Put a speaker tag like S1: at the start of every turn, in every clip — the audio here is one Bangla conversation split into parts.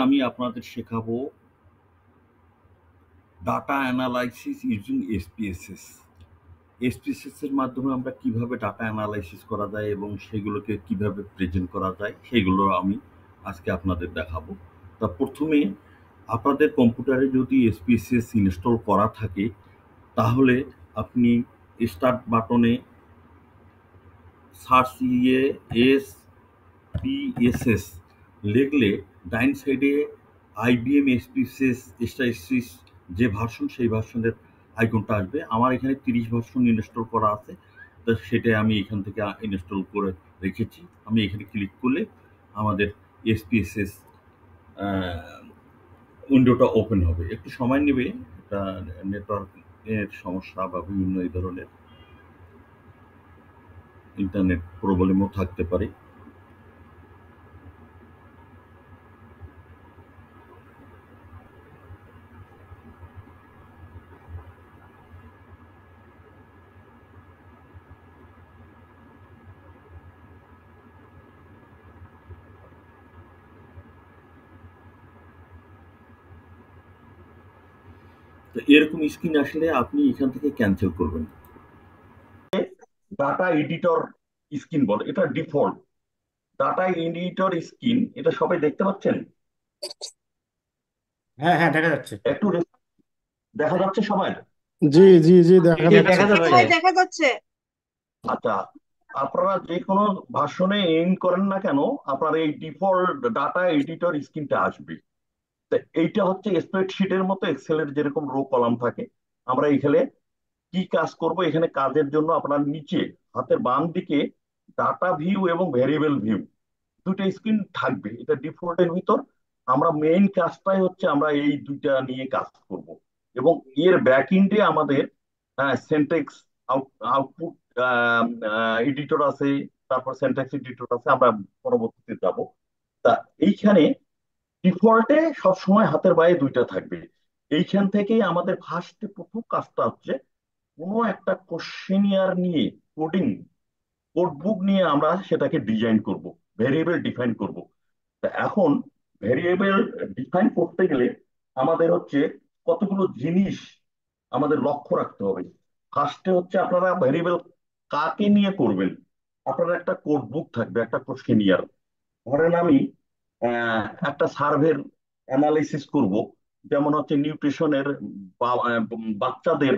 S1: আমি আপনাদের শেখাবো data analysis using SPSS. SPSS এর মাধ্যমে আমরা কিভাবে ডাটা অ্যানালাইসিস করা যায় এবং সেগুলোকে কিভাবে প্রেজেন্ট করা যায় সেগুলো আমি আজকে আপনাদের দেখাবো। তা প্রথমে আপনাদের কম্পিউটারে যদি এসপিএসএস ইনস্টল করা থাকে তাহলে আপনি স্টার্ট বাটনে সার্চ দিয়ে এস পিএসএস লিখলে ডাইন সাইডে আইবিএম এসপিএসএস স্ট্যাটিস্টিক্স যে ভার্সন সেই ভার্সনের আইকনটা আসবে। আমার এখানে 30 ভার্সন ইনস্টল করা আছে, তো সেটাই আমি এখান থেকে ইনস্টল করে রেখেছি। আমি এখানে ক্লিক করলে আমাদের এসপিএসএস উইন্ডোটা ওপেন হবে। একটু সময় নেবে, এটা নেটওয়ার্কের সমস্যা বা বিভিন্ন এই ধরনের ইন্টারনেট প্রবলেমও থাকতে পারে। তো এরকম স্ক্রিন আসলে আপনি এখান থেকে ক্যান্সেল করবেন। ডাটা এডিটর স্ক্রিন বলে, এটা ডিফল্ট ডাটা এডিটর স্ক্রিন। এটা সবাই দেখতে পাচ্ছেন?
S2: হ্যাঁ হ্যাঁ, দেখা যাচ্ছে।
S1: একটু দেখা যাচ্ছে সবাই?
S3: জি জি জি, দেখা
S2: জি,
S3: যাচ্ছে।
S2: দেখা
S4: হ্যাঁ
S2: যাচ্ছে।
S4: ভাই দেখা যাচ্ছে।
S1: আচ্ছা, আপনারা যে কোনো ভার্সনে এন্ড করেন না কেন, আপনার এই ডিফল্ট ডাটা এডিটর স্ক্রিনটা আসবে। তো এইটা হচ্ছে স্প্রেডশিটের মতো এক্সেলের যেরকম রো কলাম থাকে। আমরা এখানে কি কাজ করব, এখানে কাজের জন্য আপনার নিচে হাতের বাম দিকে ডাটা ভিউ এবং ভেরিয়েবল ভিউ দুটো স্ক্রিন থাকবে, এটা ডিফল্টের ভিতর। আমরা মেইন কাজটাই হচ্ছে আমরা এই দুইটা নিয়ে কাজ করব। এবং এর ব্যাক এন্ডে আমাদের সেন্টেক্স আউটপুট এডিটর আছে, তারপর সেন্টেক্স এডিটর আছে, আমরা পরবর্তীতে যাব। তা এইখানে ডিফল্টে সবসময় হাতের বাইরে দুইটা থাকবে। এইখান থেকেই আমাদের ফার্স্টে প্রথম কাজটা হচ্ছে কোনো একটা কোশ্চেনিয়ার নিয়ে কোডিং কোডবুক নিয়ে আমরা সেটাকে ডিজাইন করব, ভেরিয়েবল ডিফাইন করব। তা এখন ভেরিয়েবল ডিফাইন করতে গেলে আমাদের হচ্ছে কতগুলো জিনিস আমাদের লক্ষ্য রাখতে হবে। ফার্স্টে হচ্ছে আপনারা ভেরিয়েবল কাকে নিয়ে করবেন। আপনারা একটা কোড বুক থাকবে, একটা কোশ্চেনিয়ার। ধরেন আমি একটা সার্ভের অ্যানালাইসিস করব, যেমন হচ্ছে নিউট্রিশনের বাচ্চাদের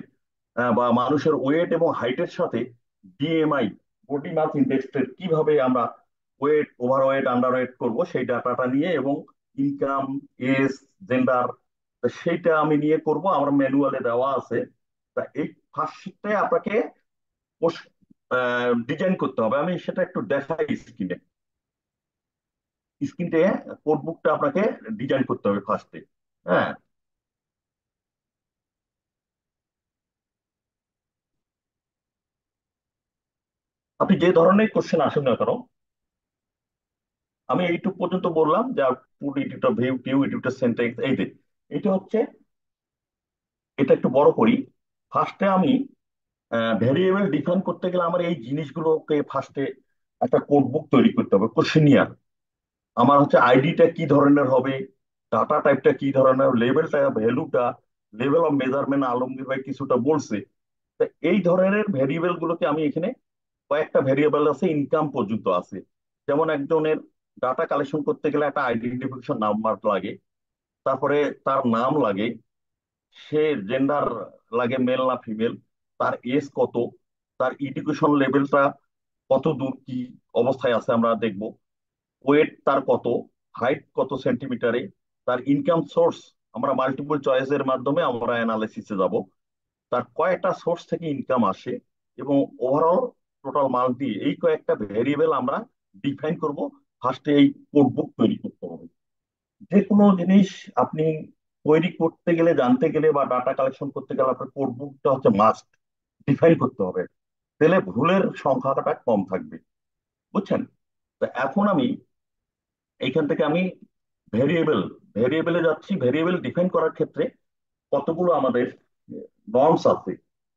S1: বা মানুষের ওয়েট এবং হাইটের সাথে বিএমআই বডি মাস ইন্ডেক্সের কিভাবে আমরা ওয়েট ওভারওয়েট আন্ডারওয়েট করব সেই ডাটাটা নিয়ে, এবং ইনকাম, এজ, জেন্ডার, সেইটা আমি নিয়ে করব। আমার ম্যানুয়ালে দেওয়া আছে। তা এই ফার্স্টে আপনাকে ডিজাইন করতে হবে। আমি সেটা একটু দেখাই স্ক্রিনে। স্ক্রিনটে কোড বুকটা আপনাকে ডিজাইন করতে হবে ফার্স্টে। হ্যাঁ, আপনি যে ধরনের কোশ্চেন আসেন না কেন, আমি এইটুকু পর্যন্ত বললাম যে আউটপুট এডিটর ভিউ টিউ এডিটর সেন্টেন্স এই যে এটা হচ্ছে, এটা একটু বড় করি। ফার্স্টে আমি ভেরিয়েবল ডিফাইন করতে গেলে আমার এই জিনিসগুলোকে ফার্স্টে একটা কোড বুক তৈরি করতে হবে, কোশ্চেনিয়ার। আমার হচ্ছে আইডিটা কি ধরনের হবে, ডাটা টাইপটা কি ধরনের, লেভেলটা ভ্যালুটা, লেভেল অফ মেজারমেন্ট আলমগীর ভাই কিছুটা বলছে। তো এই ধরনের ভেরিয়েবল গুলোকে আমি এখানে কয়েকটা ভেরিয়েবল আছে, ইনকাম পর্যন্ত আছে। যেমন একজনের ডাটা কালেকশন করতে গেলে একটা আইডেন্টিফিকেশন নাম্বার লাগে, তারপরে তার নাম লাগে, সে জেন্ডার লাগে মেল না ফিমেল, তার এজ কত, তার এডুকেশন লেভেলটা কত দূর কি অবস্থায় আছে আমরা দেখব, ওয়েট তার কত, হাইট কত সেন্টিমিটারে, তার ইনকাম সোর্স আমরা মাল্টিপল চয়েসের মাধ্যমে আমরা অ্যানালাইসিসে যাব, তার কয়েকটা সোর্স থেকে ইনকাম আসে, এবং ওভারঅল টোটাল মাল্টি এই কয়েকটা ভেরিয়েবল আমরা ডিফাইন করব। ফার্স্টে এই কোড বুক তৈরি করতে হবে। যে কোনো জিনিস আপনি তৈরি করতে গেলে, জানতে গেলে বা ডাটা কালেকশন করতে গেলে আপনার কোড বুকটা হচ্ছে মাস্ট ডিফাইন করতে হবে। তাহলে ভুলের সংখ্যাটা কম থাকবে, বুঝছেন? তো এখন আমি এইখান থেকে আমি ভেরিয়েবল ভেরিয়েবলে যাচ্ছি। ভেরিয়েবল ডিফাইন করার ক্ষেত্রে কতগুলো আমাদের নর্মস আছে।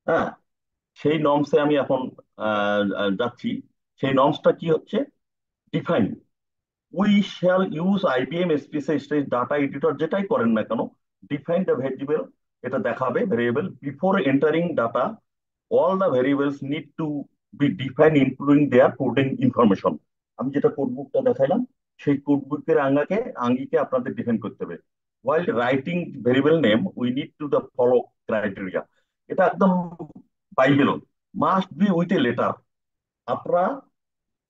S1: হ্যাঁ, সেই নর্মসে আমি এখন যাচ্ছি। সেই নর্মসটা কি হচ্ছে? Define we shall use IBM space data editor যেটাই করেন না কেন, ডিফাইন দ্য ভেরিয়েবল, এটা দেখাবে variable before entering data, all the variables need to be define including their coding information. আমি যেটা কোড বুকটা দেখাইলাম, সেই কোড বুকের আঙ্গিকে আপনাদের ডিফাইন করতে হবে। While writing variable name we need to the follow criteria. এটা একদম Bible, must be with a letter. আপনারা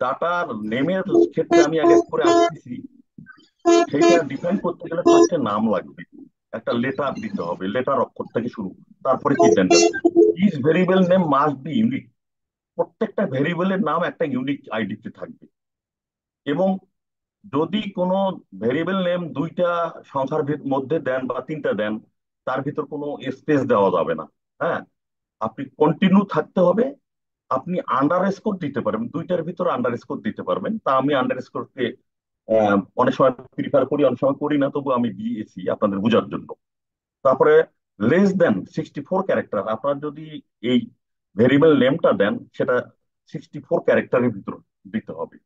S1: ডাটার নেমের ক্ষেত্রে আমি এক এক করে আসতেছি, সেইটা ডিফাইন করতে গেলে ফার্স্টে নাম লাগবে, একটা লেটার দিতে হবে, লেটার অক্ষর থেকে শুরু, তারপরে চিহ্নটা। Each variable name must be unique. প্রত্যেকটা ভেরিয়েবলের নাম একটা ইউনিক আইডিতে থাকবে। এবং যদি কোনো ভেরিয়েবল নেম দুইটা সংখ্যার মধ্যে দেন বা তিনটা দেন, তার ভিতর কোনো স্পেস দেওয়া যাবে না। হ্যাঁ, আপনি কন্টিনিউ থাকতে হবে। আপনি আন্ডার স্কোর দিতে পারবেন, দুইটার ভিতরে আন্ডার স্কোর দিতে পারবেন। তা আমি আন্ডার স্কোরকে অনেক সময় প্রিফার করি, অনেক সময় করি না, তবু আমি দিয়েছি আপনাদের বোঝার জন্য। তারপরে less than 64 ক্যারেক্টার, আপনার যদি এই ভেরিয়েবল নেমটা দেন সেটা 64 ক্যারেক্টারের ভিতর দিতে হবে।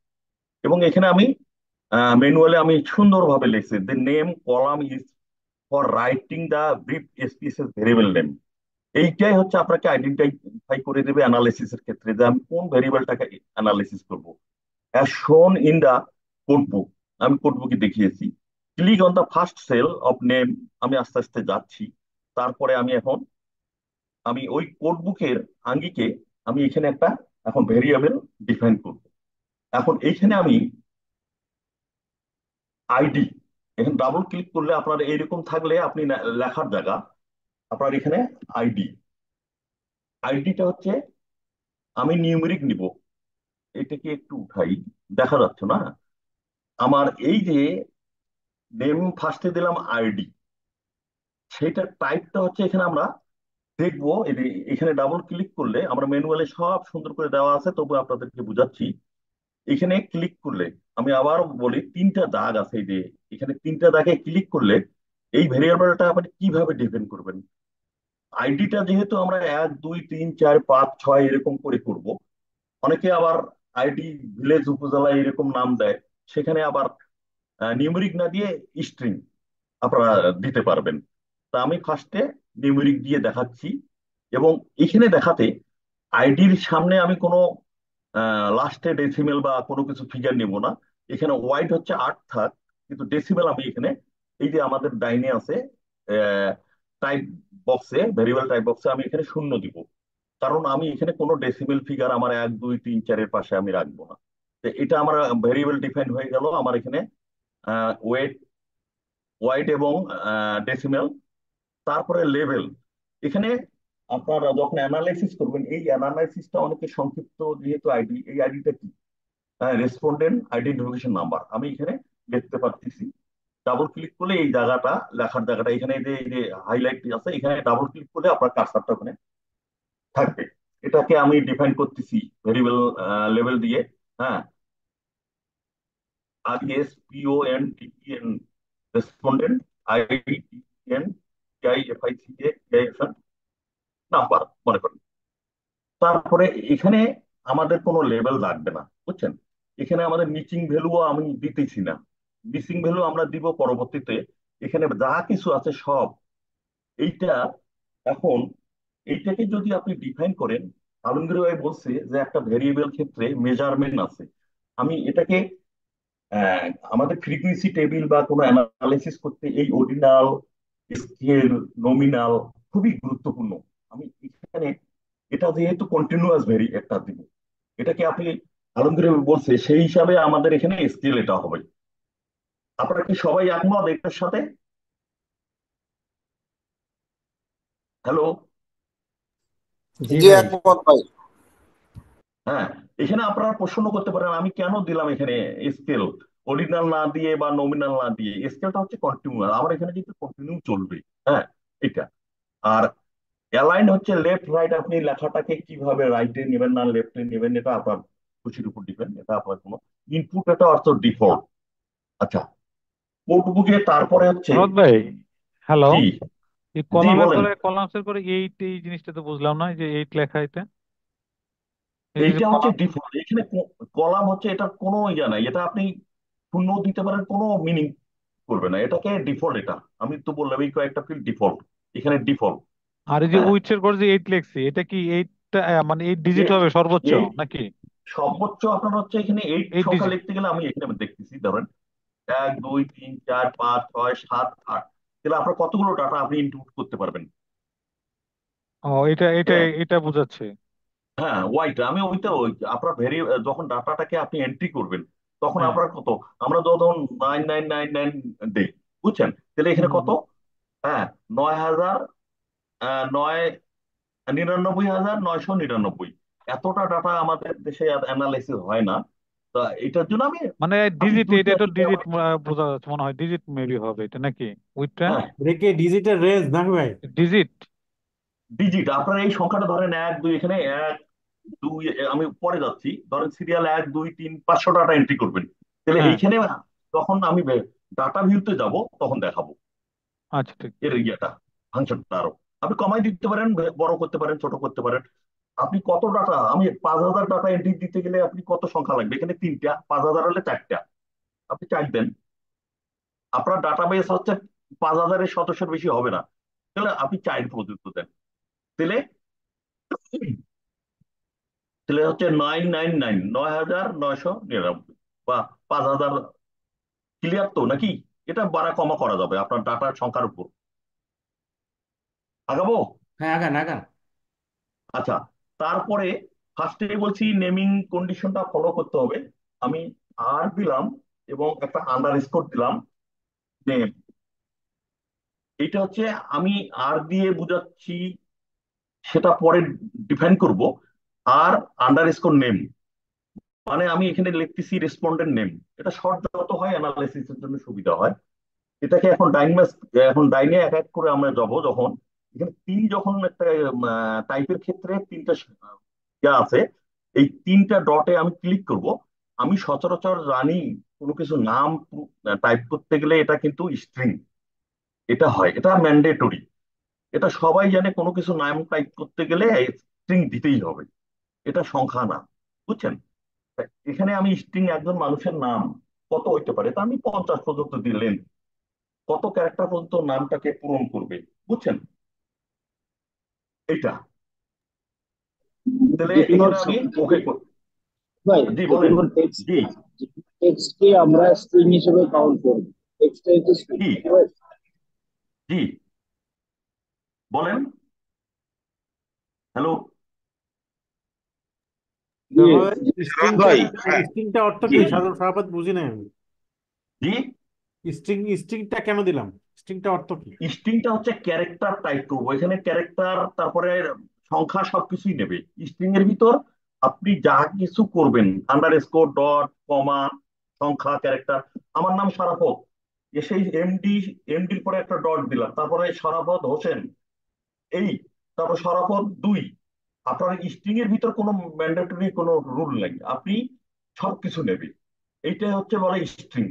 S1: এবং এখানে আমি ম্যানুয়ালে আমি সুন্দরভাবে লিখছি, the name column is for writing the brief species variable name. এইটাই হচ্ছে আপনাকে আইডেন্টিফাই করে দেবে অ্যানালিসিসের ক্ষেত্রে যে আমি কোন ভেরিয়েবলটাকে অ্যানালিসিস করব। As shown in the code book, আমি কোড বুকে দেখিয়েছি। Click on the first cell of name, আমি আস্তে আস্তে যাচ্ছি। তারপরে আমি ওই কোড বুকের আঙ্গিকে আমি এখানে একটা এখন ভেরিয়েবল ডিফাইন করব। এখন এইখানে আমি আইডি, এখানে ডাবল ক্লিক করলে আপনার এইরকম থাকলে আপনি লেখার জায়গা, আপনার এখানে আইডি, আইডিটা হচ্ছে আমি নিউমেরিক নিব। এটাকে একটু উঠাই, দেখা যাচ্ছে না আমার এই যে নেম ফার্স্টে দিলাম আইডি, সেটার টাইপটা হচ্ছে এখানে আমরা দেখবো। এখানে ডাবল ক্লিক করলে আমরা ম্যানুয়ালি সব সুন্দর করে দেওয়া আছে, তবু আপনাদেরকে বুঝাচ্ছি। এখানে ক্লিক করলে, আমি আবার বলি, তিনটা দাগ আছে এই যে, এখানে তিনটা দাগে ক্লিক করলে এই ভেরিয়েবলটা আপনি কিভাবে ডিফাইন করবেন। আইডিটা যেহেতু আমরা 1 2 3 4 5 6 এরকম করে করব, অনেকে আবার আইডি ভিলেজ উপজেলা এরকম নাম দেয়, সেখানে আবার নিউমেরিক না দিয়ে স্ট্রিং আপনারা দিতে পারবেন। তা আমি ফার্স্টে নিউমেরিক দিয়ে দেখাচ্ছি। এবং এখানে দেখাতে আইডির সামনে আমি কোনো লাস্টে ডেসিমেল বা কোনো কিছু ফিগার নিব না। এখানে ওয়াইড হচ্ছে 8 থাক, কিন্তু ডেসিমেল আমি এখানে এই যে আমাদের ডাইনে আছে টাইপ বক্সে, ভেরিয়েবল টাইপ বক্সে আমি এখানে শূন্য দিব। কারণ আমি এখানে কোনো ডেসিমেল ফিগার আমার 1 2 3 4 এর পাশে আমি রাখবো না। তো এটা আমার ভেরিয়েবল ডিফাইন হয়ে গেল আমার এখানে ওয়েট, ওয়াইড এবং ডেসিমেল। তারপরে লেভেল, এখানে আপনারা যখন অ্যানালাইসিস করবেন, এই অ্যানালাইসিসটা অনেকে সংক্ষিপ্ত, যেহেতু আইডি, এই আইডিটা কি, রেসপন্ডেন্ট আইডেন্টিফিকেশন নাম্বার, আমি এখানে লিখতে পারতেছি। ডাবল ক্লিক করলে এই জায়গাটা, লেখার জায়গাটা এখানে এই যে হাইলাইট আছে, এখানে ডাবল ক্লিক করলে আপনার কার্সারটা ওখানে থাকবে। এটাকে আমি ডিফাইন করতেছি ভেরিয়েবল লেভেল দিয়ে। হ্যাঁ, RESPONDEN, রেসপন্ডেন্ট, IDENTIFICA নাম্বার মনে করেন। তারপরে এখানে আমাদের কোনো লেভেল লাগবে না, বুঝছেন। এখানে আমাদের নিচিং ভ্যালুও আমি দিতেছি না, মিসিং ভ্যালু আমরা দিব পরবর্তীতে। এখানে যা কিছু আছে সব এইটা। এখন এইটাকে যদি আপনি ডিফাইন করেন, আলমগীর ভাই বলছে যে একটা ভেরিয়েবল ক্ষেত্রে মেজারমেন্ট আছে। আমি এটাকে আহ, আমাদের ফ্রিকুয়েন্সি টেবিল বা কোনো অ্যানালাইসিস করতে এই অর্ডিনাল, স্কেল, নমিনাল খুবই গুরুত্বপূর্ণ। আমি এখানে এটা যেহেতু কন্টিনিউয়াস ভেরি একটা দিব, এটাকে আপনি আলমগীর বলছে সেই হিসাবে আমাদের এখানে স্কেল এটা হবে। আপনারা কি সবাই একমত এটার সাথে? হ্যালো?
S3: জি
S2: জি,
S3: ভাই।
S2: একমত ভাই।
S1: হ্যাঁ, এখানে আপনারা প্রশ্ন করতে পারেন আমি কেন দিলাম এখানে স্কেল, অরিজিনাল না দিয়ে বা নমিনাল না দিয়ে। স্কেলটা হচ্ছে কন্টিনিউ, আমার এখানে কিন্তু কন্টিনিউ চলবে। হ্যাঁ, এটা। আর অ্যালাইন হচ্ছে লেফট রাইট, আপনি লেখাটাকে কিভাবে রাইটে নেবেন না লেফটে নেবেন এটা আপনার খুশির উপর ডিপেন্ড, এটা আপনার কোনো ইনপুট, এটা অর্থ ডিফল্ট। আচ্ছা, কোড বুকে তারপরে হচ্ছে,
S4: রদ ভাই, হ্যালো।
S1: জি,
S4: এই
S1: জি
S4: কলামের
S1: বলেন।
S4: পরে কলামসের পরে এইট, এই জিনিসটা তো বুঝলাম না, এই যে এইট লেখা এটা, এই যে
S1: এইটা হচ্ছে
S4: কলাম।
S1: ডিফল্ট, এখানে কলাম হচ্ছে, এটার কোনো ইয়া নাই, এটা আপনি শূন্য দিতে পারেন, কোনো মিনিং করবে না, এটাকে ডিফল্ট। এটা আমি তো বললাম এই কয়েকটা ফিল্ড ডিফল্ট, এখানে ডিফল্ট।
S4: আর এই যে
S1: হ্যাঁ,
S4: উইচ এর পর যে 8 লেখছি, এটা কি 8টা মানে 8 ডিজিট
S1: এই
S4: হবে সর্বোচ্চ
S1: এই
S4: নাকি?
S1: সর্বোচ্চ আপনার হচ্ছে এখানে এইট
S4: 8 ডিজিট।
S1: সংখ্যা লিখতে গেলে আমি এখানে দেখতেছি, ধরেন 1 2 3 4 5 6 7 8, তাহলে আপনার কতগুলো ডাটা আপনি ইনপুট করতে পারবেন।
S4: ও, এটা এটা
S1: হ্যাঁ,
S4: এটা বোঝাচ্ছে।
S1: হ্যাঁ, ওয়াইটা আমি ওইটা ওই আপনার যখন ডাটাটাকে আপনি এন্ট্রি করবেন, তখন
S4: হ্যাঁ।
S1: আপনার কত, আমরা যখন 9999 দেই, বুঝছেন, তাহলে এখানে
S4: হুম
S1: কত,
S4: হুম।
S1: হ্যাঁ, 9,000, 99,999, এতটা ডাটা আমাদের দেশে অ্যানালাইসিস হয় না। তা এটার জন্য আমি
S4: মানে
S1: আপনি
S4: ডিজিট, এটা
S1: দুইটা
S4: তো
S1: দিকে
S4: ডিজিট
S1: আবার,
S4: বোঝা যাচ্ছে মনে হয়, ডিজিট মেবি হবে এটা নাকি উইথটা?
S1: হ্যাঁ,
S3: এটা কি ডিজিটের রেঞ্জ নাকি ভাই?
S4: ডিজিট।
S1: ডিজিট আপনার এই সংখ্যাটা ধরেন 1 2, এখানে 1 2, আমি পরে যাচ্ছি, ধরেন সিরিয়াল 1 2 3 500 ডাটা এন্ট্রি করবেন, তাহলে
S4: হ্যাঁ।
S1: এইখানে যখন আমি ডাটা ভিউতে যাব তখন দেখাবো
S4: আচ্ছা, ঠিক
S1: এর
S4: ঠিক।
S1: ইয়েটা, ফাংশনটা আরো আপনি কমাই দিতে পারেন, বড় করতে পারেন, ছোট করতে পারেন। আপনি কত ডাটা, আমি 5,000 ডাটা এন্ট্রি দিতে গেলে আপনি কত সংখ্যা লাগবে, এখানে তিনটা, 5,000 হলে চারটা, আপনি চার দেন, আপনার ডাটাবেস হচ্ছে 5,000-এর সদস্যের বেশি হবে না, তাহলে আপনি চার পর্যন্ত দেন, তাহলে তাহলে হচ্ছে 999, 9,999 বা 5,000, ক্লিয়ার তো নাকি? এটা বাড়া কমা করা যাবে আপনার ডাটার সংখ্যার উপর। আগাবো?
S3: হ্যাঁ, আগান আগান।
S1: আচ্ছা, তারপরে ফার্স্টে বলছি নেমিং কন্ডিশনটা ফলো করতে হবে। আমি আর দিলাম এবং একটা আন্ডার স্কোর দিলাম, যে এটা হচ্ছে, আমি আর দিয়ে বুঝাচ্ছি সেটা পরে ডিফাইন করব। আর আন্ডার স্কোর নেম, মানে আমি এখানে লিখতেছি রেসপন্ডেন্ট নেম, এটা শর্ট যত হয় অ্যানালাইসিসের জন্য সুবিধা হয়। এটাকে এখন এখন ডাইনে এক এক করে আমরা যাব, যখন এখানে যখন একটা টাইপের ক্ষেত্রে তিনটা ইয়া আছে, এই তিনটা ডটে আমি ক্লিক করব। আমি সচরাচর জানি কোনো কিছু নাম টাইপ করতে গেলে এটা কিন্তু স্ট্রিং, এটা হয়, এটা ম্যান্ডেটরি, এটা সবাই জানে, কোনো কিছু নাম টাইপ করতে গেলে স্ট্রিং দিতেই হবে, এটা সংখ্যা না, বুঝছেন। তা এখানে আমি স্ট্রিং একজন মানুষের নাম কত হইতে পারে, তা আমি 50 পর্যন্ত দিলেন, কত ক্যারেক্টার পর্যন্ত নামটাকে পূরণ করবে, বুঝছেন, এটা, তাহলে
S2: যেটি
S1: এখানে
S2: হচ্ছে
S1: আমি ওকে,
S2: ভাই,
S1: জি
S2: যেটি
S1: বলেন,
S2: টেক্সট,
S1: জি,
S2: টেক্সটকে আমরা স্ট্রিং হিসেবে কাউন্ট করি। টেক্সটটা হচ্ছে string,
S1: জি,
S2: ঠিক আছে?
S1: জি, বলেন, হ্যালো,
S2: জি,
S3: দেখো,
S2: সারাফ
S3: স্ট্রিংটা
S2: ভাই, হ্যাঁ,
S3: স্ট্রিংটা অর্থ
S2: জি,
S3: কি সাধারণ সভাপতি বুঝি নাই আমি।
S1: জি।
S3: স্ট্রিংটা কেন দিলাম? স্ট্রিংটা অর্থ কি?
S1: স্ট্রিংটা হচ্ছে ক্যারেক্টার টাইপ করবো, এখানে ক্যারেক্টার, তারপরে সংখ্যা সবকিছুই নেবে। স্ট্রিং এর ভিতর আপনি যা কিছু করবেন, আন্ডার স্কোর, ডট, কমা, সংখ্যা, ক্যারেক্টার, আমার নাম সারাফত, সেই এমডির পরে একটা ডট দিলাম, তারপরে সারাফত হোসেন, এই, তারপর সরাফত 2, আপনার স্ট্রিং এর ভিতর কোনো ম্যান্ডেটরি কোনো রুল নাই, আপনি সবকিছু নেবে, এইটাই হচ্ছে বলে স্ট্রিং।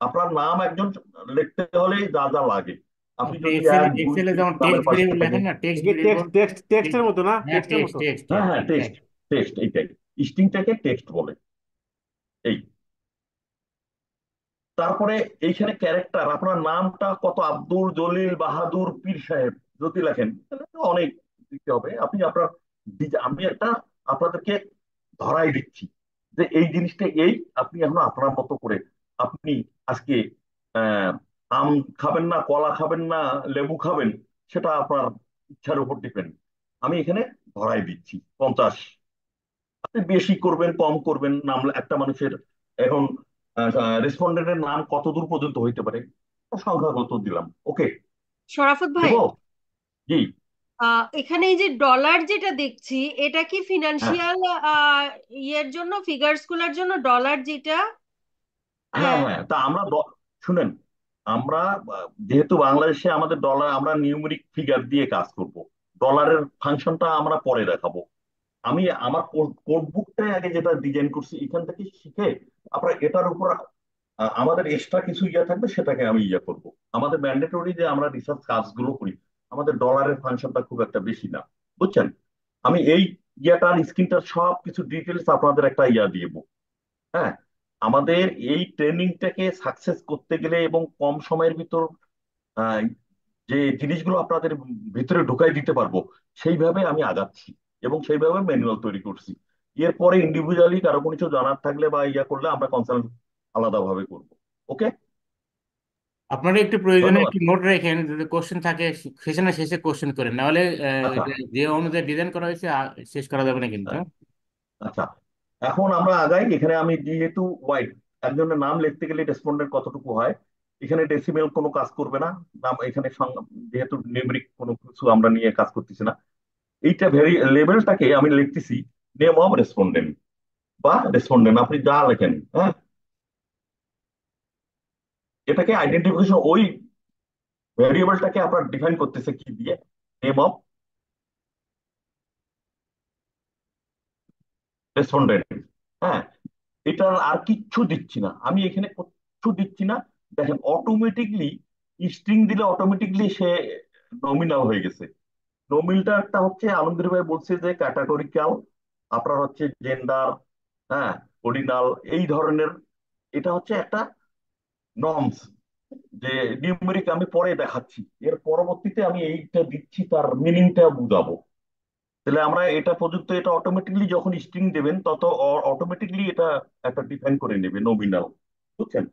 S1: আপনার নাম একজন লিখতে হলে যা যা লাগে, আপনি
S5: আপনি
S1: যদি
S5: এক্সেলে
S1: 1 2
S5: এক্সেলে
S1: 3
S5: যেমন
S1: নামের
S5: টেক্সট
S1: পাশে
S5: ভেরিয়েবল
S1: থাকে,
S5: লেখেন না, টেক্সট
S3: একে
S5: ভেরিয়েবল।
S3: টেক্সটের মতো না,
S5: হ্যাঁ,
S3: টেক্সটের
S5: টেক্সট
S3: মতো।
S5: টেক্সট
S1: হ্যাঁ,
S5: হ্যাঁ,
S1: হ্যাঁ, টেক্সট,
S5: রাইট।
S1: এইটাই, স্ট্রিংটাকে টেক্সট বলে, এই। তারপরে এইখানে ক্যারেক্টার, আপনার নামটা কত, আব্দুল জলিল বাহাদুর পীর সাহেব যদি লেখেন, তাহলে তো অনেক দিতে হবে। আপনি আপনার আমি একটা আপনাদেরকে ধরাই দিচ্ছি যে এই জিনিসটা এই, আপনি এখন আপনার মতো করে, আপনি আজকে আহ আম খাবেন না, কলা খাবেন না, লেবু খাবেন, সেটা আপনার ইচ্ছার উপর ডিপেন্ড। আমি এখানে ধরাই দিচ্ছি 50, আপনি বেশি করবেন কম করবেন, নাম একটা মানুষের এখন রেসপন্ডেন্টের নাম কত দূর পর্যন্ত হইতে পারে, সংখ্যাগত দিলাম, ওকে,
S6: শরাফত ভাই,
S1: দেবো, জি,
S6: এখানে এই যে ডলার যেটা দেখছি, এটা কি
S1: হ্যাঁ,
S6: ফিনান্সিয়াল ইয়ের জন্য, ফিগারস গুলার জন্য ডলার যেটা?
S1: হ্যাঁ,
S6: হ্যাঁ।
S1: হ্যাঁ, তা আমরা শুনেন, আমরা যেহেতু বাংলাদেশে আমাদের ডলার, আমরা নিউমেরিক ফিগার দিয়ে কাজ করব, ডলারের ফাংশনটা আমরা পরে দেখাবো। আমি আমার কোড বুকটাই আগে যেটা ডিজাইন করছি এখান থেকে শিখে, আপনার এটার উপর আমাদের এক্সট্রা কিছু ইয়ে থাকবে, সেটাকে আমি ইয়ে করব। আমাদের ম্যান্ডেটরি যে আমরা রিসার্চ কাজগুলো করি, আমাদের ডলারের ফাংশনটা খুব একটা বেশি না, বুঝছেন। আমি এই ইয়াটার স্ক্রিনটার সব কিছু ডিটেলস আপনাদের একটা ইয়া দিব, হ্যাঁ। আমাদের এই ট্রেনিংটাকে সাকসেস করতে গেলে এবং কম সময়ের ভিতর আহ, যে জিনিসগুলো আপনাদের ভিতরে ঢুকাই দিতে পারবো সেইভাবে আমি আগাচ্ছি এবং সেইভাবে ম্যানুয়াল তৈরি করছি। এরপরে ইন্ডিভিজুয়ালি কারো কোনো কিছু জানার থাকলে বা ইয়া করলে আমরা কনসাল্ট আলাদাভাবে করবো। ওকে।
S5: আপনারা একটু প্রয়োজনে
S1: ধন্যবাদ।
S5: একটু নোট রাখেন, যদি কোশ্চেন থাকে সেশনের শেষে কোশ্চেন করেন, নাহলে
S1: আচ্ছা।
S5: যে অনুযায়ী ডিজাইন করা হয়েছে শেষ করা যাবে না কিন্তু।
S1: আচ্ছা, এখন আমরা আগাই। এখানে আমি যেহেতু ওয়াইড, একজনের নাম লিখতে গেলে রেসপন্ডেন্ট কতটুকু হয়, এখানে ডেসিমেল কোনো কাজ করবে না। নাম এখানে যেহেতু নিউমেরিক কোনো কিছু আমরা নিয়ে কাজ করতেছি না, এইটা লেভেলটাকে আমি লিখতেছি নেম অফ রেসপন্ডেন্ট বা রেসপন্ডেন্ট, আপনি যা লেখেন। হ্যাঁ, এটাকে আইডেন্টিফিকেশন, ওই ভ্যারিয়েবলটাকে আপনার ডিফাইন করতেছে কি দিয়ে, নেম অফ রেসপন্ডেন্ট। হ্যাঁ, এটা আর কিচ্ছু দিচ্ছি না, আমি এখানে কিচ্ছু দিচ্ছি না। দেখেন অটোমেটিকলি স্ট্রিং দিলে অটোমেটিকলি সে নমিনাল হয়ে গেছে। নমিলটা একটা হচ্ছে আলমগীর ভাই বলছে যে ক্যাটাগরিক্যাল, আপনার হচ্ছে জেন্ডার, হ্যাঁ, অর্ডিনাল, এই ধরনের। এটা হচ্ছে একটা নর্মস, যে নিউমেরিক আমি পরে দেখাচ্ছি, এর পরবর্তীতে আমি এইটা দিচ্ছি, তার মিনিংটা বুঝাবো। তাহলে আমরা এটা পর্যন্ত এটা অটোমেটিকলি যখন স্ট্রিং দেবেন তত অটোমেটিকলি এটা একটা ডিফাইন করে নেবে নমিনাল। বুঝছেন?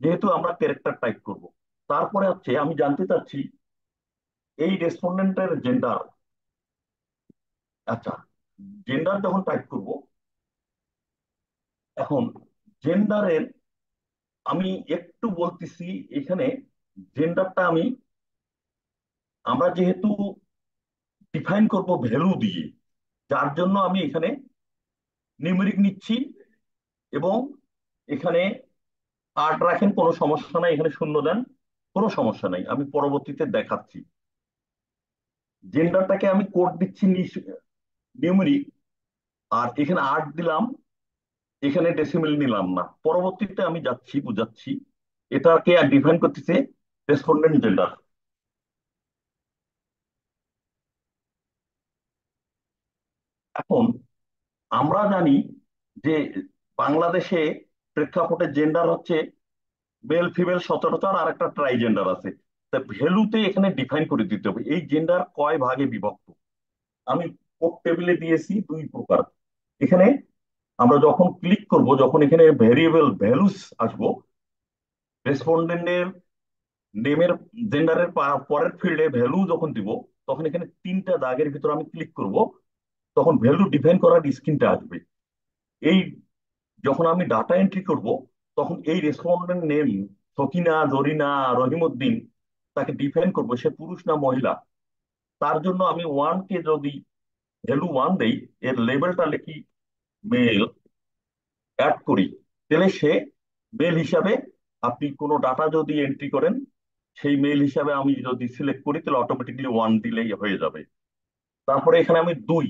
S1: যেহেতু আমরা ক্যারেক্টার টাইপ করব, তারপরে হচ্ছে আমি জানতে চাচ্ছি এই রেসপন্ডেন্টের জেন্ডার। আচ্ছা, জেন্ডার যখন টাইপ করব, এখন জেন্ডারের আমি একটু বলতেছি এখানে। জেন্ডারটা আমরা যেহেতু ডিফাইন করব ভ্যালু দিয়ে, যার জন্য আমি এখানে নিউমেরিক নিচ্ছি এবং এখানে আট রাখেন, কোনো সমস্যা নাই, এখানে শূন্য দেন, কোনো সমস্যা নাই, আমি পরবর্তীতে দেখাচ্ছি। জেন্ডারটাকে আমি কোড দিচ্ছি নিউমেরিক, আর এখানে আট দিলাম, এখানে ডেসিমেল নিলাম না, পরবর্তীতে আমি যাচ্ছি বুঝাচ্ছি। এটাকে ডিফাইন করতেছে রেসপন্ডেন্ট জেন্ডার। এখন আমরা জানি যে বাংলাদেশে প্রেক্ষাপটে জেন্ডার হচ্ছে মেল ফিমেল সচরাচর, আর একটা ট্রাই জেন্ডার আছে। তা ভ্যালুতে এখানে ডিফাইন করে দিতে হবে এই জেন্ডার কয় ভাগে বিভক্ত। আমি কোড টেবিলে দিয়েছি দুই প্রকার। এখানে আমরা যখন ক্লিক করব, যখন এখানে ভেরিয়েবল ভ্যালুস আসবো, রেসপন্ডেন্টের নেমের জেন্ডারের পরের ফিল্ডে ভ্যালু যখন দিব, তখন এখানে তিনটা দাগের ভিতর আমি ক্লিক করব, তখন ভ্যালু ডিফাইন করার স্ক্রিনটা আসবে। এই যখন আমি ডাটা এন্ট্রি করব, তখন এই রেসপন্ডেন্ট নেম সকিনা, জরিনা, রহিমউদ্দিন, তাকে ডিফাইন করব সে পুরুষ না মহিলা। তার জন্য আমি ওয়ান কে যদি ভ্যালু ওয়ান দেই, এর লেভেলটা লিখি মেল, অ্যাড করি, তাহলে সে মেল হিসাবে, আপনি কোনো ডাটা যদি এন্ট্রি করেন সেই মেল হিসাবে আমি যদি সিলেক্ট করি, তাহলে অটোমেটিকলি ওয়ান দিলেই হয়ে যাবে। তারপরে এখানে আমি দুই,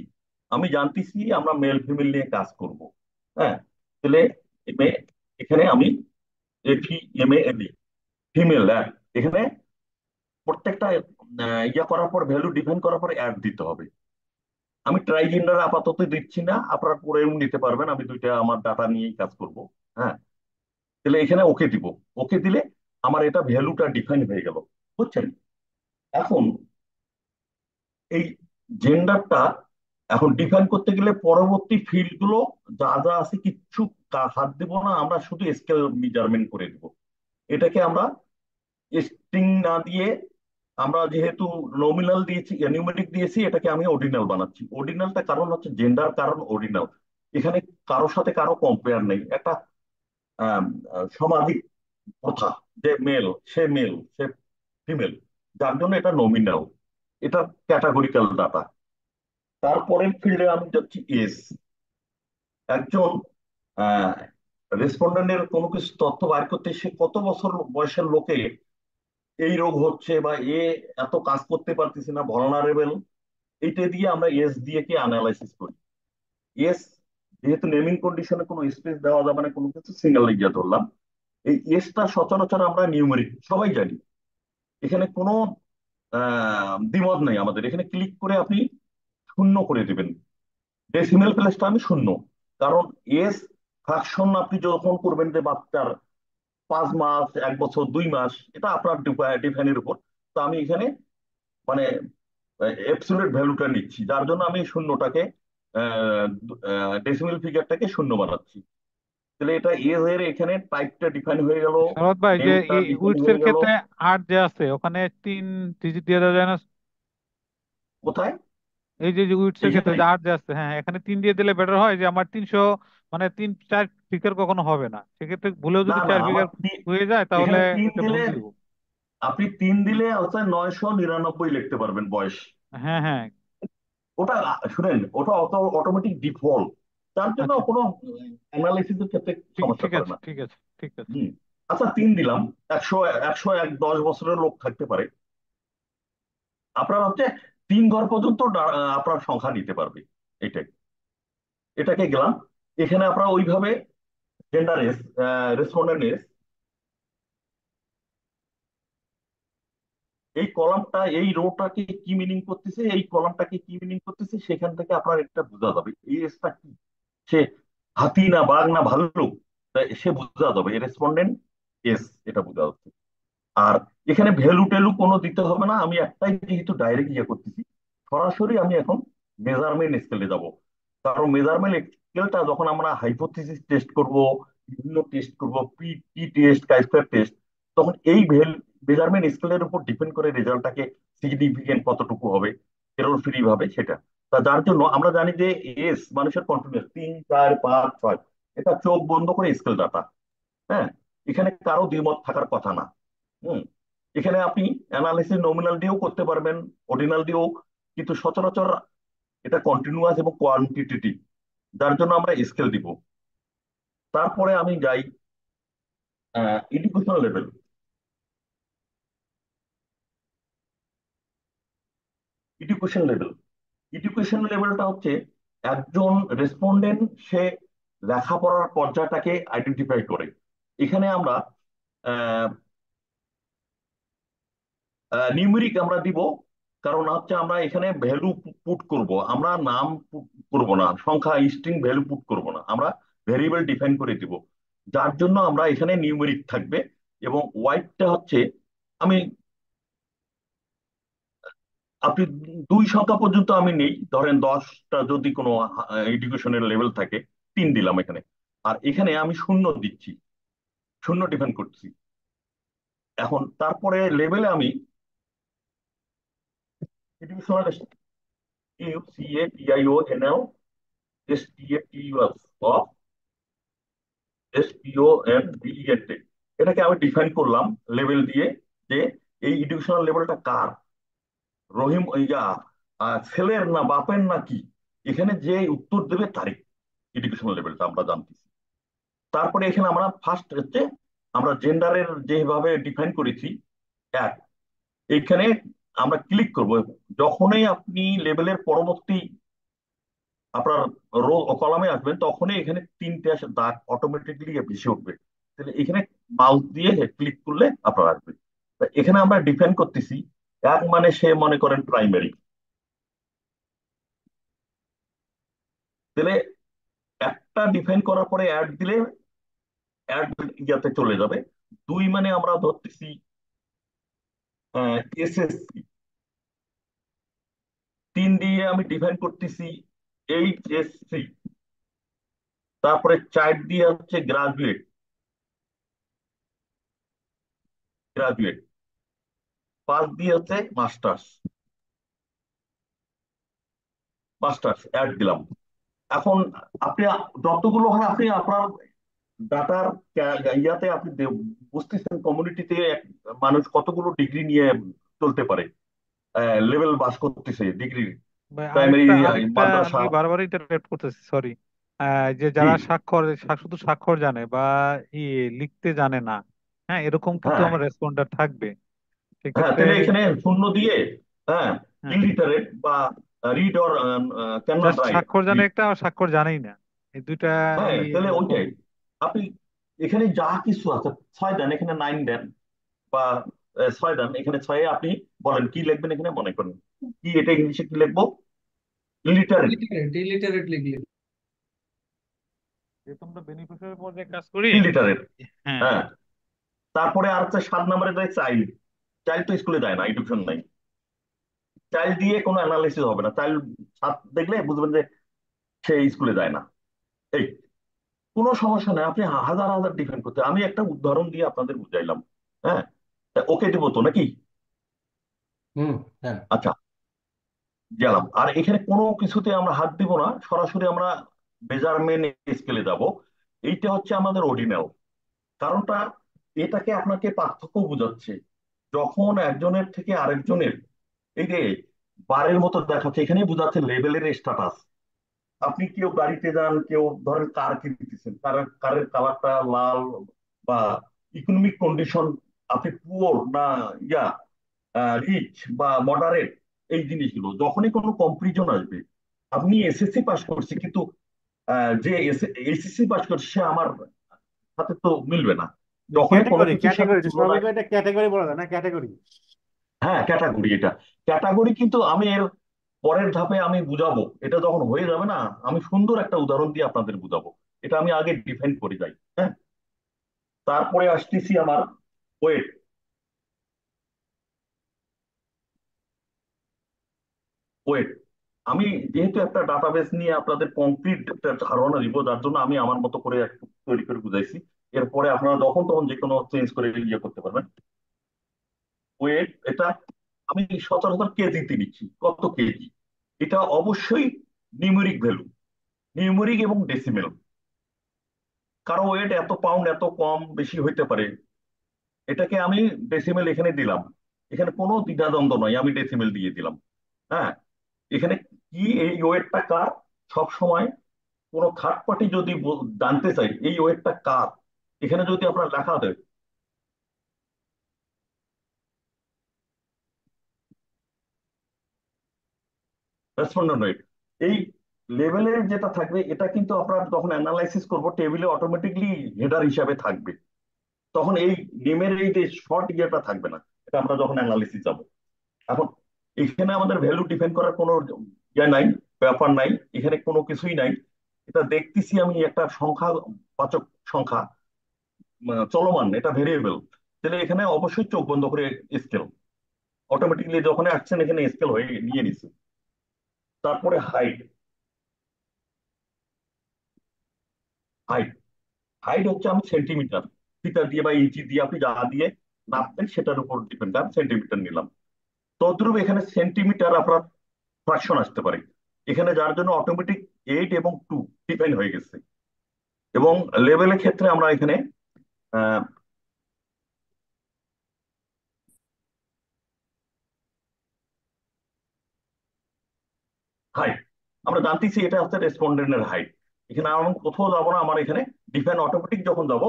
S1: আমি জানতেছি আমরা মেল ফিমেল নিয়ে কাজ করব। হ্যাঁ, তাহলে এখানে আমি FEMALE, ফিমেল অ্যাড, এখানে প্রত্যেকটা ইয়া করার পর ভ্যালু ডিফাইন করার পর অ্যাড দিতে হবে। আমি ট্রাইজেন্ডার আপাতত দিচ্ছি না, আপনারা পরেও নিতে পারবেন, আমি দুইটা আমার ডাটা নিয়েই কাজ করব। হ্যাঁ, তাহলে এখানে ওকে দিব। ওকে দিলে আমার এটা ভ্যালুটা ডিফাইন হয়ে গেল। বুঝছেন? এখন এই জেন্ডারটা এখন ডিফাইন করতে গেলে পরবর্তী ফিল্ড গুলো যা যা আছে কিচ্ছু হাত দিব না, আমরা শুধু স্কেল মেজারমেন্ট করে দিব। এটাকে আমরা স্ট্রিং না দিয়ে, আমরা যেহেতু নমিনাল দিয়েছি, নিউমেরিক দিয়েছি, এটাকে আমি অর্ডিনাল বানাচ্ছি। অর্ডিনালটা কারণ হচ্ছে জেন্ডার, কারণ অর্ডিনাল, এখানে কারোর সাথে কারো কম্পেয়ার নেই, একটা সামাজিক প্রথা যে মেল সে ফিমেল, যার জন্য এটা নমিনাল, এটা ক্যাটাগরিক্যাল ডাটা। তারপরের ফিল্ডে আমি যাচ্ছি এজ। একজন রেসপন্ডেন্টের কোনো কিছু তথ্য বার করতে, সে কত বছর বয়সের লোকে এই রোগ হচ্ছে বা এত কাজ করতে পারতেছে না, ভলনারেবল, এইটা দিয়ে আমরা এস দিয়ে কে অ্যানালাইসিস করি। এস যেহেতু নেমিং কন্ডিশনে কোনো স্পেস দেওয়া যাবে না, কোনো কিছু সিঙ্গেল লিখিয়ে ধরলাম। এই এসটা সচরাচর আমরা নিউমেরিক সবাই জানি, এখানে কোনো দ্বিমত নাই আমাদের। এখানে ক্লিক করে আপনি শূন্য করে দিবেন, ডেসিমেল প্লেসটা আমি শূন্য, কারণ এস ফ্র্যাকশন আপনি যখন করবেন যে বাচ্চার 5 মাস, 1 বছর, 2 মাস, এটা আপনার ডিফাইনের উপর। তো আমি এখানে মানে অ্যাবসলিউট ভ্যালুটা নিচ্ছি, যার জন্য আমি শূন্যটাকে ডেসিমেল ফিগারটাকে শূন্য বানাচ্ছি। তাহলে এটা এজ এর এখানে টাইপটা ডিফাইন হয়ে গেল,
S4: শরৎ ভাই, যে
S1: নেমটা ডিফাইন
S4: উইডথ এর
S1: হয়ে গেল।
S4: ক্ষেত্রে 8 যে আছে ওখানে 3 ডিজিট দিয়ে দেওয়া যায় না?
S1: কোথায়?
S4: এই যে উইডথ এর ক্ষেত্রে
S1: এইখানে?
S4: যে 8 যে আছে, হ্যাঁ, এখানে 3 দিয়ে দিলে বেটার হয়। যে আমার 300 মানে 3-4 ফিগার কখনো হবে না, সেক্ষেত্রে ভুলেও
S1: না
S4: যদি
S1: না,
S4: 4 ফিগার হয়ে যায় তাহলে
S1: এখানে তিন
S4: এটা
S1: দিলে,
S4: ভুল দিব।
S1: আপনি 3 দিলে হচ্ছে 999 লিখতে পারবেন বয়স।
S4: হ্যাঁ, হ্যাঁ।
S1: ওটা শুনেন, ওটা অটোমেটিক ডিফল্ট, তার জন্য
S4: আচ্ছা,
S1: কোনো অ্যানালাইসিসের ক্ষেত্রে
S4: ঠিক
S1: সমস্যা
S4: ঠিক
S1: করে
S4: আছে,
S1: না।
S4: ঠিক আছে, ঠিক আছে।
S1: হুম। আচ্ছা, 3 দিলাম। 10 বছরের লোক থাকতে পারে। আপনার হচ্ছে 3 ঘর পর্যন্ত আপনার সংখ্যা নিতে পারবে। এটাই, এটাকে গেলাম। এখানে আপনারা ওইভাবে জেন্ডার এস, রেসপন্ডেন্ট এস, এই কলামটা এই রোটাকে কি মিনিং করতেছে, এই কলামটাকে কি মিনিং করতেছে, সেখান থেকে আপনার একটা বোঝা যাবে এই এসটা কি। সে হাতি না বাঘ না ভাল্লুক, সে বোঝা যাবে রেসপন্ডেন্ট এস, এটা বোঝা যাচ্ছে। আর এখানে ভ্যালু ট্যালু কোনো দিতে হবে না, আমি একটাই যেহেতু ডাইরেক্ট ইয়ে করতেছি, সরাসরি আমি এখন মেজারমেন্ট স্কেলে যাব। কারণ মেজারমেন্ট স্কেলটা যখন আমরা হাইপোথিসিস টেস্ট করব, বিভিন্ন টেস্ট করব, পি টি টেস্ট, কাই স্কয়ার টেস্ট, তখন এই মেজারমেন্ট স্কেলের উপর ডিপেন্ড করে রেজাল্টটাকে সিগনিফিকেন্ট কতটুকু হবে, এরর ফ্রি ভাবে সেটা। তা যার জন্য আমরা জানি যে এস মানুষের কন্টিনিউয়াস 3, 4, 5, 6, এটা চোখ বন্ধ করে স্কেল ডাটা। হ্যাঁ, এখানে কারো দ্বিমত থাকার কথা না। হুম। এখানে আপনি অ্যানালিসিস নমিনাল দিয়েও করতে পারবেন, অর্ডিনাল দিয়েও, কিন্তু সচরাচর এটা কন্টিনিউয়াস এবং কোয়ান্টিটেটিভ, যার জন্য আমরা স্কেল দিব। তারপরে আমি যাই education level. Education level, education লেভেলটা হচ্ছে একজন রেসপন্ডেন্ট, সে লেখাপড়ার পর্যায়টাকে আইডেন্টিফাই করে। এখানে আমরা নিউমেরিক আমরা দিব, কারণ হচ্ছে আমরা এখানে ভ্যালু পুট করব, আমরা নাম করব না, সংখ্যা স্ট্রিং ভ্যালু পুট করব না, আমরা ভেরিয়েবল ডিফাইন করে দিব, যার জন্য আমরা এখানে নিউমেরিক থাকবে। এবং ওয়াইডটা হচ্ছে আমি, আপনি 2 সংখ্যা পর্যন্ত আমি নেই, ধরেন 10টা যদি কোনো এডুকেশনের লেভেল থাকে, 3 দিলাম এখানে। আর এখানে আমি শূন্য দিচ্ছি, শূন্য ডিফাইন করছি। এখন তারপরে লেভেলে আমি educational, CAPIONL STATUS of SPONDENT, এটাকে আমি ডিফাইন করলাম লেভেল দিয়ে, যে এই এডুকেশনাল লেভেলটা কার, রহিম ইয়া ছেলের না বাপের না কি, এখানে যে উত্তর দেবে তারই এডুকেশনাল লেভেলটা আমরা জানতেছি। তারপরে এখানে আমরা ফার্স্ট হচ্ছে আমরা জেন্ডারের যেভাবে ডিফাইন করেছি, এক, এইখানে আমরা ক্লিক করব, যখনই আপনি লেভেলের পরবর্তী আপনার রো কলামে আসবেন, তখনই এখানে 3টে দাগ অটোমেটিকলি ভেসে উঠবে। তাহলে এখানে মাউস দিয়ে ক্লিক করলে আপনার আসবে। তা এখানে আমরা ডিফাইন করতেছি, এক মানে সে মনে করেন প্রাইমারি, তাহলে একটা ডিফাইন করার পরে অ্যাড দিলে অ্যাড ইয়াতে চলে যাবে। 2 মানে আমরা ধরতেছি SSC, 3 দিয়ে আমি ডিফাইন করতেছি HSC, তারপরে 4 দিয়ে হচ্ছে গ্রাজুয়েট, গ্রাজুয়েট, 5 দিয়ে হচ্ছে মাস্টার্স, মাস্টার্স অ্যাড দিলাম। এখন আপনি যতগুলো হয় আপনি আপনার ডাটার ইয়াতে আপনি বুঝতেছেন কমিউনিটিতে মানুষ কতগুলো ডিগ্রি নিয়ে চলতে পারে, লেভেল পাস করতেছে ডিগ্রি,
S4: ভাই,
S1: প্রাইমারি
S4: আরেকটা আরেকটা
S1: মাদ্রাসা।
S4: আমি বারবার ইন্টারপ্রেট করতেছি, সরি। যে
S1: জি।
S4: যারা শুধু স্বাক্ষর জানে বা ই লিখতে জানে না, হ্যাঁ, এরকম কিন্তু
S1: হ্যাঁ,
S4: আমার রেসপন্ডার থাকবে
S1: হ্যাঁ,
S4: সেক্ষেত্রে।
S1: তাহলে এখানে শূন্য দিয়ে, হ্যাঁ,
S4: হ্যাঁ,
S1: ইলিটারেট বা read or can not
S4: just
S1: right,
S4: স্বাক্ষর জানে একটা, আর স্বাক্ষর জানেই না, এই দুইটা।
S1: হ্যাঁ,
S4: এই
S1: তাহলে
S4: এরকম।
S1: ওইটাই আপনি এখানে যা কিছু আছে 6 দেন, এখানে 9 দেন, বা 6 দেন, এখানে 6-এ আপনি বলেন কি লিখবেন, এখানে মনে করেন কি, এটা ইংলিশে কি লিখবো, ইলিটারেট।
S7: ইলিটারেট লিখলে
S4: যে তোমরা বেনিফিশিয়ারি পর্যায়ে কাজ করি।
S1: 3 লিটারের।
S4: হ্যাঁ।
S1: হ্যাঁ, তারপরে আর হচ্ছে 7 নম্বরে দেয় চাইল্ড। চাইল্ড তো স্কুলে যায় না, এডুকেশন নাই। চাইল্ড দিয়ে কোনো অ্যানালিসিস হবে না, চাইল্ড দেখলে বুঝবেন যে সে স্কুলে যায় না। এই কোনো সমস্যা নাই, আপনি হাজার হাজার ডিফেন্ড করতে, আমি একটা উদাহরণ দিয়ে আপনাদের বুঝাইলাম। হ্যাঁ, তা ওকে দিব তো নাকি?
S5: হুম, হ্যাঁ।
S1: আচ্ছা, গেলাম। আর এখানে কোনো কিছুতে আমরা হাত দিব না, সরাসরি আমরা মেজারমেন্ট স্কেলে যাব। এইটা হচ্ছে আমাদের অর্ডিনাল। কারণটা, এটাকে আপনাকে পার্থক্য বোঝাচ্ছে। যখন একজনের থেকে আরেকজনের এই যে বারের মতো দেখাচ্ছে, এখানে বোঝাচ্ছে লেভেলের স্ট্যাটাস। আপনি কেউ গাড়িতে যান, কেউ ধরেন কার কিনতেছেন, কারের কালারটা লাল বা ইকোনমিক কন্ডিশন, আপনি পুয়ার না ইয়া রিচ বা মডারেট, এই জিনিসগুলো যখনই কোনো কম্পারিজন আসবে, আপনি এসএসসি পাস করছি কিন্তু যে এসএসসি পাস করছে সে আমার সাথে তো মিলবে না। যখনই কোনো
S3: ক্যাটাগরি,
S1: কিছুর সাথে
S3: ক্যাটাগরি
S1: তুলনায়,
S3: স্বাভাবিক, এটা ক্যাটাগরি বলা যায় না, ক্যাটাগরি।
S1: হ্যাঁ ক্যাটাগরি, এটা ক্যাটাগরি। কিন্তু আমি এর পরের ধাপে আমি বুঝাবো, এটা যখন হয়ে যাবে না, আমি সুন্দর একটা উদাহরণ দিয়ে আপনাদের বুঝাবো। এটা আমি আগে ডিফাইন করে যাই। হ্যাঁ, তারপরে আসতেছি আমার ওয়েট। ওয়েট, আমি যেহেতু একটা ডাটাবেস নিয়ে আপনাদের কংক্রিট একটা ধারণা দিব, যার জন্য আমি আমার মতো করে একটু তৈরি করে বুঝাইছি। এরপরে আপনারা যখন তখন যে কোনো চেঞ্জ করে ইয়ে করতে পারবেন। ওয়েট এটা আমি সচরাচর কেজিতে নিচ্ছি, কত কেজি। এটা অবশ্যই নিউমেরিক ভ্যালু, নিউমেরিক এবং ডেসিমেল। কারো ওয়েট এত পাউন্ড, এত কম বেশি হইতে পারে, এটাকে আমি ডেসিমেল এখানে দিলাম। এখানে কোনো দ্বিধাদ্বন্দ্ব নয়, আমি ডেসিমেল দিয়ে দিলাম। হ্যাঁ, এখানে কি এই ওয়েটটা কার, সব সময় কোনো থার্ড পার্টি যদি জানতে চাই এই ওয়েটটা কার, এখানে যদি আপনার লেখা দেয় রেসপন্ডেন্ট ওয়েট, এই লেভেলের যেটা থাকবে, এটা কিন্তু আপনার যখন অ্যানালাইসিস করব টেবিলে অটোমেটিকলি হেডার হিসাবে থাকবে। তখন এই নেমের এই যে শর্ট ইয়েটা থাকবে না, এটা আমরা যখন অ্যানালিসিস যাব। এখন এখানে আমাদের ভ্যালু ডিফাইন করার কোনো ইয়ে নাই, ব্যাপার নাই, এখানে কোনো কিছুই নাই। এটা দেখতেছি আমি একটা সংখ্যা, বাচক সংখ্যা, চলমান, এটা ভেরিয়েবল। তাহলে এখানে অবশ্যই চোখ বন্ধ করে স্কেল, অটোমেটিকলি যখন আসছেন এখানে স্কেল হয়ে নিয়ে নিছে। তারপরে হাইট। হাইট হাইট হচ্ছে আমি সেন্টিমিটার, মিটার দিয়ে বা ইঞ্চি দিয়ে আপনি যা দিয়ে নাপবেন সেটার উপর ডিপেন্ড, আমি সেন্টিমিটার নিলাম। তদ্রুপ এখানে সেন্টিমিটার আপনার ফ্রাকশন আসতে পারে, এখানে যার জন্য অটোমেটিক 8 এবং 2 ডিফাইন হয়ে গেছে। এবং লেভেলের ক্ষেত্রে আমরা এখানে হাইট আমরা জানতেছি এটা হচ্ছে রেসপন্ডেন্টের হাইট। এখানে আমি কোথাও যাবো না, আমার এখানে ডিফাইন অটোমেটিক যখন যাব